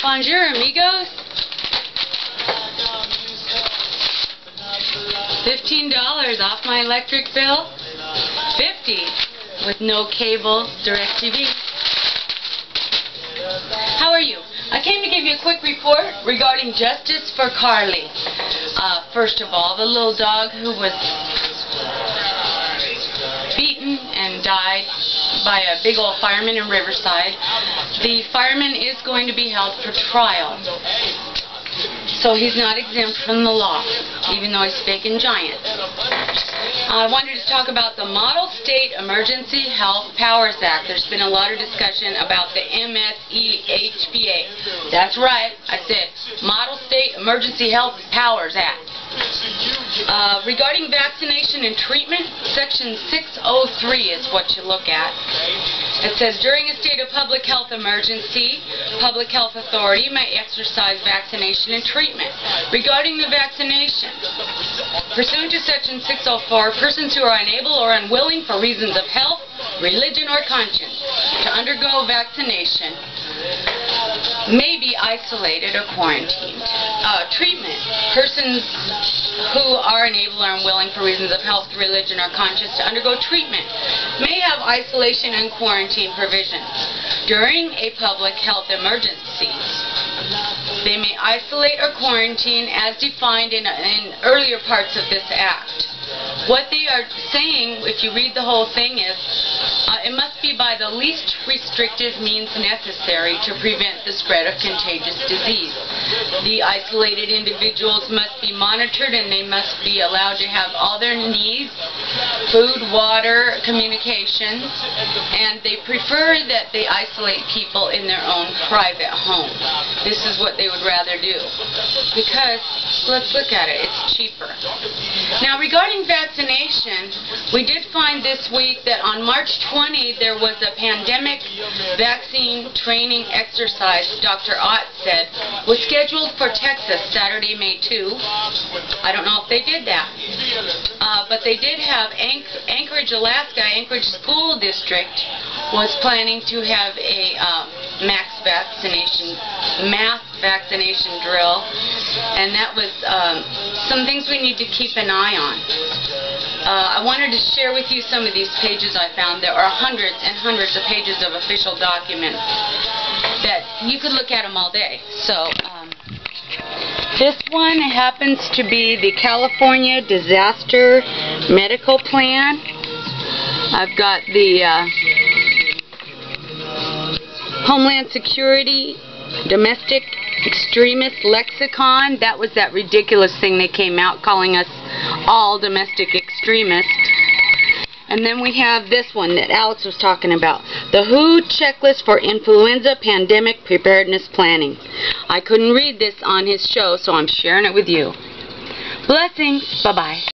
Bonjour, amigos. $15 off my electric bill. $50 with no cable, DirecTV. How are you? I came to give you a quick report regarding justice for Carly. First of all, the little dog who was beaten and died by a big old fireman in Riverside. The fireman is going to be held for trial. So he's not exempt from the law, even though he's big and giant. I wanted to talk about the Model State Emergency Health Powers Act. There's been a lot of discussion about the MSEHPA. That's right, I said Model State Emergency Health Powers Act. Regarding vaccination and treatment, Section 603 is what you look at. It says, during a state of public health emergency, public health authority may exercise vaccination and treatment. Regarding the vaccination, pursuant to Section 604, persons who are unable or unwilling for reasons of health, religion, or conscience to undergo vaccination may be isolated or quarantined. Treatment. Persons who are unable or unwilling for reasons of health, religion, or conscience to undergo treatment may have isolation and quarantine provisions. During a public health emergency, they may isolate or quarantine as defined in earlier parts of this act. What they are saying, if you read the whole thing, is it must be by the least restrictive means necessary to prevent the spread of contagious disease. The isolated individuals must be monitored and they must be allowed to have all their needs, food, water, communications, and they prefer that they isolate people in their own private home. This is what they would rather do, because let's look at it, it's cheaper. Now, regarding vaccination, we did find this week that on March 20 there was a pandemic vaccine training exercise, Dr. Ott said, was scheduled for Texas Saturday, May 2. I don't know if they did that. But they did have Anchorage, Alaska, Anchorage School District was planning to have a mass vaccination drill, and that was some things we need to keep an eye on. I wanted to share with you some of these pages I found. There are hundreds and hundreds of pages of official documents that you could look at them all day. So this one happens to be the California Disaster Medical Plan. I've got the Homeland Security Domestic Extremist Lexicon. That was that ridiculous thing they came out calling us all domestic extremists. And then we have this one that Alex was talking about, the WHO Checklist for Influenza Pandemic Preparedness Planning. I couldn't read this on his show, so I'm sharing it with you. Blessings. Bye-bye.